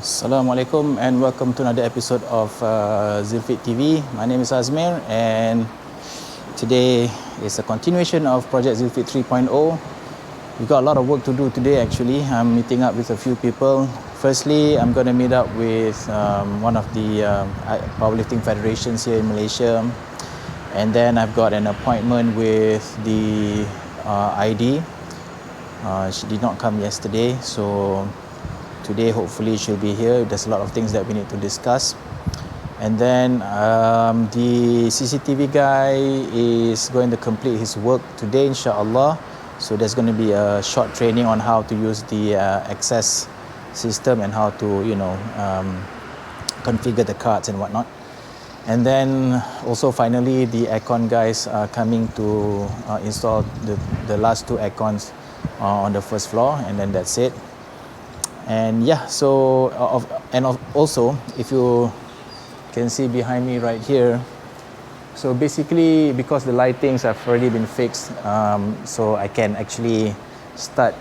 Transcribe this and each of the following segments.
Assalamualaikum and welcome to another episode of Zealfit TV. My name is Azmir and today is a continuation of Project Zealfit 3.0. We've got a lot of work to do today actually. I'm meeting up with a few people. Firstly, I'm going to meet up with one of the powerlifting federations here in Malaysia. And then I've got an appointment with the ID. She did not come yesterday, so today hopefully she'll be here. There's a lot of things that we need to discuss. And then the CCTV guy is going to complete his work today, inshallah. So there's going to be a short training on how to use the access system and how to, configure the cards and whatnot. And then also finally the aircon guys are coming to install the last two aircons on the first floor, and then that's it. And yeah, so also if you can see behind me right here, so basically because the lightings have already been fixed, so I can actually start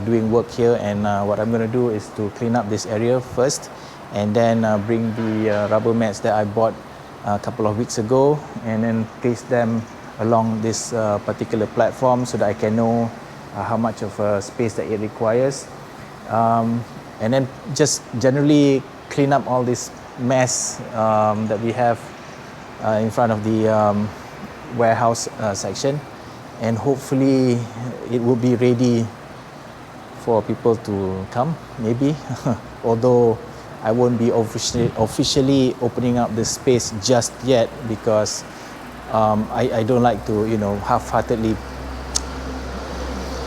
doing work here. And what I'm going to do is to clean up this area first, and then bring the rubber mats that I bought a couple of weeks ago, and then place them along this particular platform so that I can know how much of space that it requires. And then just generally clean up all this mess that we have in front of the warehouse section, and hopefully it will be ready for people to come, maybe. Although I won't be officially opening up the space just yet, because I don't like to half-heartedly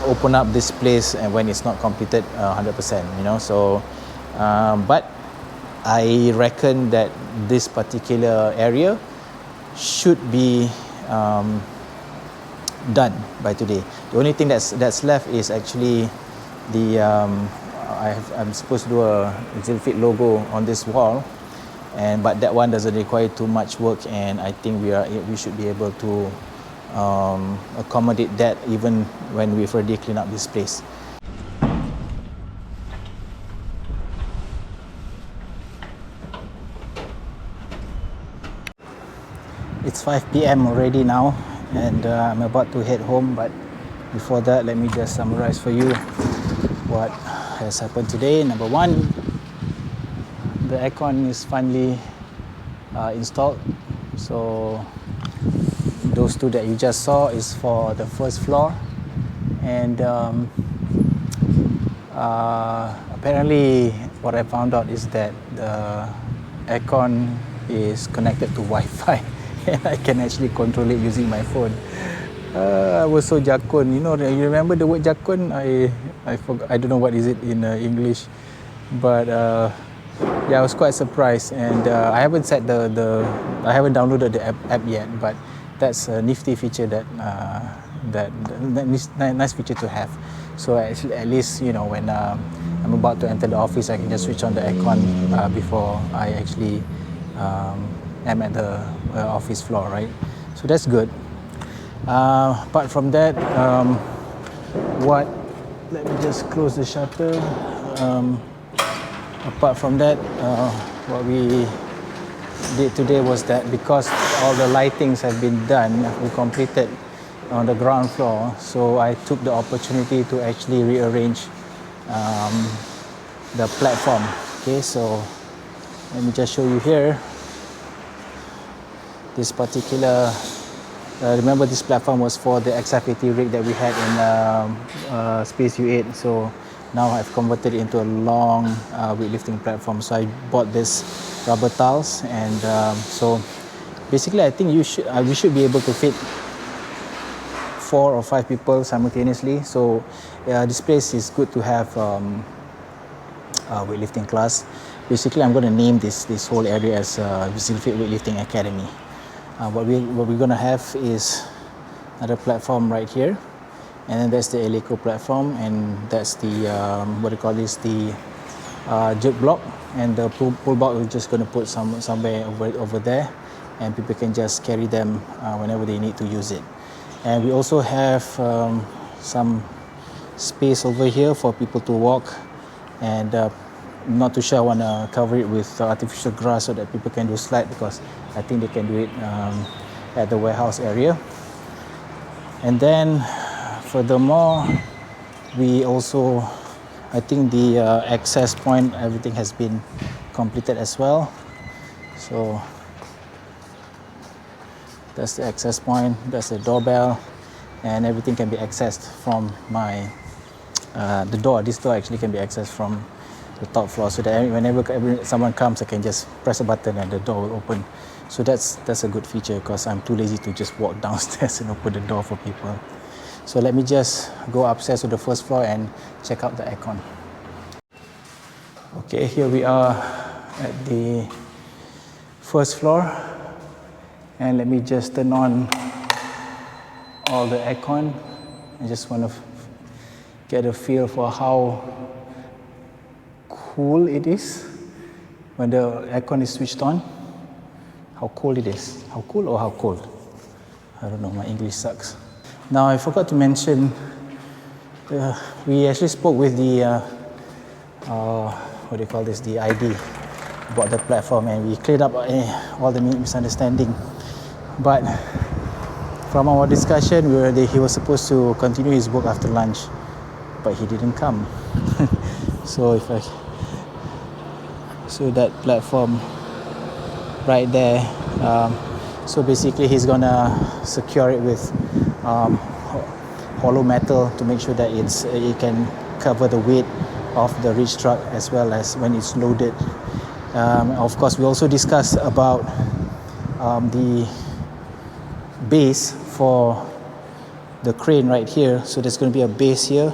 open up this place and when it's not completed 100%, so but I reckon that this particular area should be done by today. The only thing that's left is actually the I'm supposed to do a Zealfit logo on this wall, but that one doesn't require too much work, and I think we should be able to accommodate that even when we've already cleaned up this place. It's 5 p.m. already now, and I'm about to head home, but before that, let me just summarize for you what has happened today. Number one, the aircon is finally installed. So those two that you just saw is for the first floor, and apparently what I found out is that the aircon is connected to Wi-Fi and I can actually control it using my phone. I was so jakun, you remember the word jakun? I forgot, I don't know what is it in English, but yeah, I was quite surprised, and I haven't set I haven't downloaded the app yet, but that's a nifty feature that nice feature to have. So actually, at least when I'm about to enter the office, I can just switch on the aircon before I actually am at the office floor, right? So that's good. Apart from that, let me just close the shutter. Apart from that, what we did today was that because all the lightings have been done, we completed on the ground floor, so I took the opportunity to actually rearrange the platform. Okay, so let me just show you here. This particular remember, this platform was for the XF80 rig that we had in Space U8, so now I've converted it into a long weightlifting platform. So I bought this rubber tiles, and so basically I think we should be able to fit 4 or 5 people simultaneously. So this place is good to have weightlifting class. Basically, I'm going to name this whole area as Zealfit Weightlifting Academy. What we're going to have is another platform right here, and then that's the Eleco platform, and that's the the jerk block, and the pull block we're just going to put somewhere over there, and people can just carry them whenever they need to use it. And we also have some space over here for people to walk, and not too sure I want to cover it with artificial grass so that people can do slide, because I think they can do it at the warehouse area. And then furthermore, we also, I think the access point, everything has been completed as well. So that's the access point, that's the doorbell, and everything can be accessed from my the door. This door actually can be accessed from the top floor, so that whenever someone comes, I can just press a button and the door will open. So that's a good feature, because I'm too lazy to just walk downstairs and open the door for people. So let me just go upstairs to the first floor and check out the aircon. Okay, here we are at the first floor, and let me just turn on all the aircon. I just want to get a feel for how cool it is when the aircon is switched on. How cold it is. How cool or how cold? I don't know, my English sucks. Now I forgot to mention, we actually spoke with the, what do you call this, the ID about the platform, and we cleared up all the misunderstanding. But from our discussion, he was supposed to continue his work after lunch, but he didn't come. So so that platform right there, so basically he's gonna secure it with hollow metal to make sure that it can cover the weight of the reach truck as well as when it's loaded. Of course, we also discussed about the base for the crane right here. So there's going to be a base here,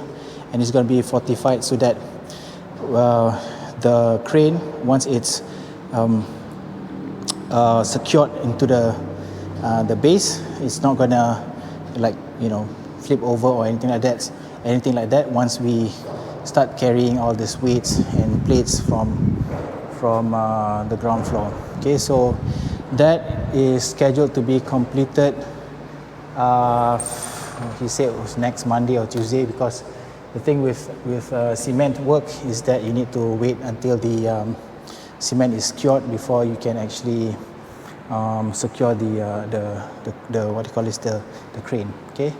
and it's going to be fortified so that the crane, once it's secured into the base, it's not going to, like, flip over or anything like that once we start carrying all these weights and plates from the ground floor. Okay, so that is scheduled to be completed, he said it was next Monday or Tuesday, because the thing with cement work is that you need to wait until the cement is cured before you can actually secure the what do you call this, the crane. Okay,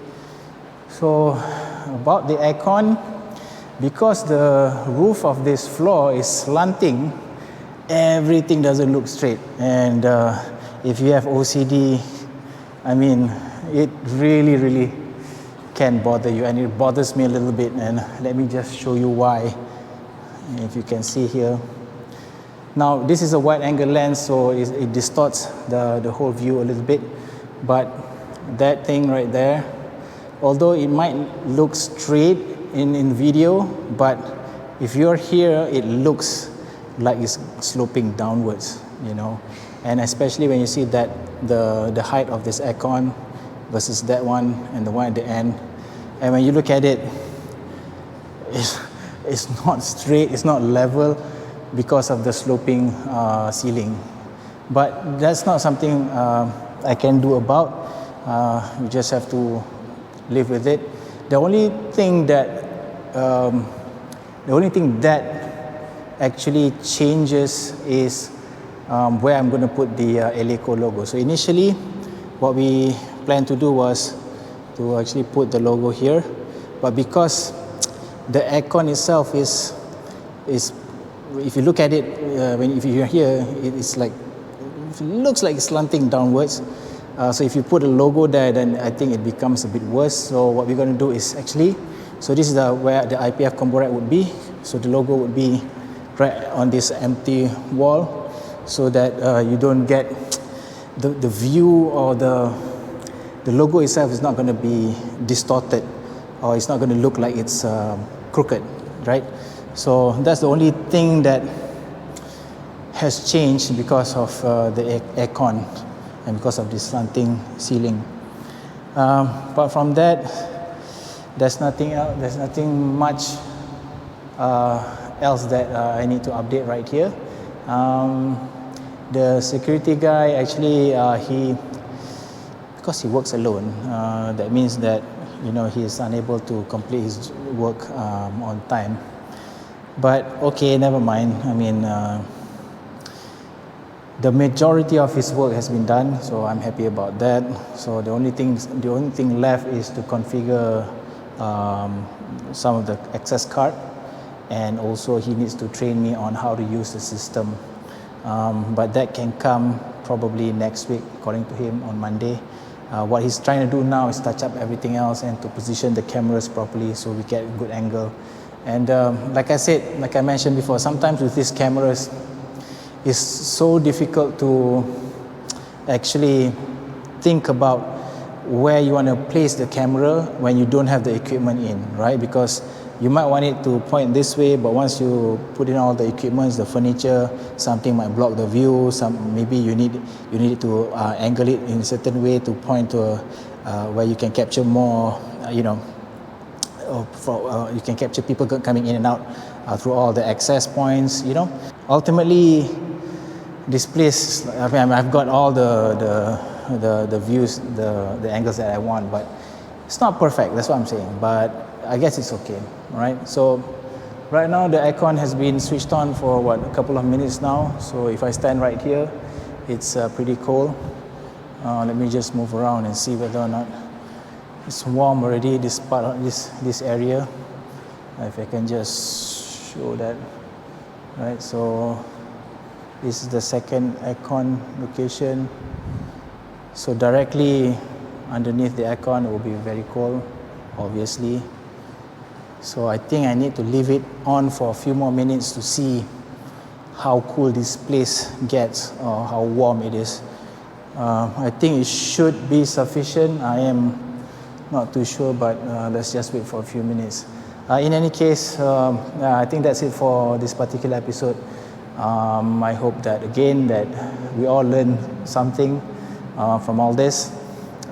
so about the aircon, because the roof of this floor is slanting, everything doesn't look straight. And if you have OCD, I mean, it really can bother you, and it bothers me a little bit. And let me just show you why. If you can see here, now this is a wide angle lens, so it distorts the whole view a little bit. But that thing right there, although it might look straight in video, but if you're here, it looks like it's sloping downwards, and especially when you see that the height of this aircon versus that one and the one at the end, and when you look at it, it's not straight, it's not level because of the sloping ceiling. But that's not something I can do about. You just have to live with it. The only thing that actually changes is where I'm going to put the Eleco logo. So initially, what we planned to do was to actually put the logo here, but because the aircon itself is if you look at it, if you're here, it looks like it's slanting downwards. So if you put a logo there, then I think it becomes a bit worse. So what we're going to do is actually, so this is where the IPF combo rack would be. So the logo would be right on this empty wall, so that you don't get the view, or the logo itself is not going to be distorted, or it's not going to look like it's crooked, right? So that's the only thing that has changed because of the aircon and because of this slanting ceiling. Apart from that, there's nothing else. There's nothing much else that I need to update right here. The security guy, actually, because he works alone, that means that he is unable to complete his work on time. But okay, never mind. I mean, the majority of his work has been done, so I'm happy about that. So the only thing left is to configure some of the access card, and also he needs to train me on how to use the system. But that can come probably next week, according to him, on Monday. What he's trying to do now is touch up everything else and to position the cameras properly so we get a good angle. And like I mentioned before, sometimes with these cameras, it's so difficult to actually think about where you want to place the camera when you don't have the equipment in, right? Because you might want it to point this way, but once you put in all the equipment, the furniture, something might block the view. Maybe you need to angle it in a certain way to point to where you can capture more, you can capture people coming in and out through all the access points. Ultimately, this place, I mean, I've got all the views, the angles that I want, but it's not perfect. That's what I'm saying. But I guess it's okay, right? So right now the aircon has been switched on for a couple of minutes now. So if I stand right here, it's pretty cold. Let me just move around and see whether or not it's warm already. This part of this area, if I can just show that, right? So this is the second aircon location. So directly underneath the aircon, it will be very cold, obviously. So I think I need to leave it on for a few more minutes to see how cool this place gets or how warm it is. I think it should be sufficient. I am not too sure, but let's just wait for a few minutes. In any case, I think that's it for this particular episode. I hope that we all learn something from all this.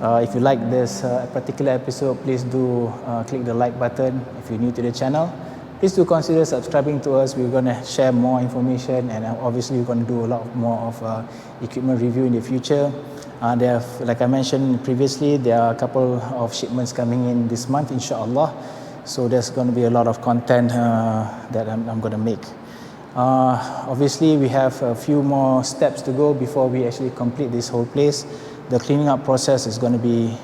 If you like this particular episode, please do click the like button. If you're new to the channel, please do consider subscribing to us. We're going to share more information, and obviously we're going to do a lot more of equipment review in the future. Like I mentioned previously, there are a couple of shipments coming in this month, inshallah. So there's going to be a lot of content that I'm going to make. Obviously, we have a few more steps to go before we actually complete this whole place. The cleaning up process is going to be,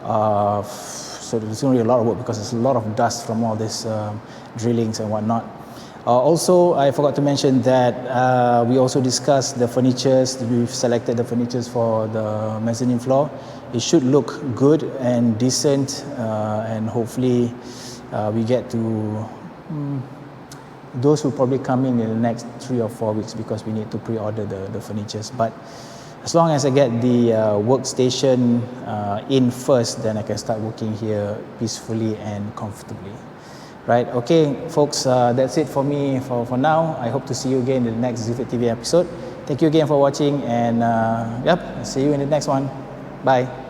so there's going to be a lot of work because there's a lot of dust from all these drillings and whatnot. Also, I forgot to mention that we also discussed the furnitures. We've selected the furnitures for the mezzanine floor. It should look good and decent, and hopefully we get to those will probably come in the next 3 or 4 weeks because we need to pre-order the furnitures. But as long as I get the workstation in first, then I can start working here peacefully and comfortably. Right? Okay, folks, that's it for me for now. I hope to see you again in the next Zealfit TV episode. Thank you again for watching, and see you in the next one. Bye.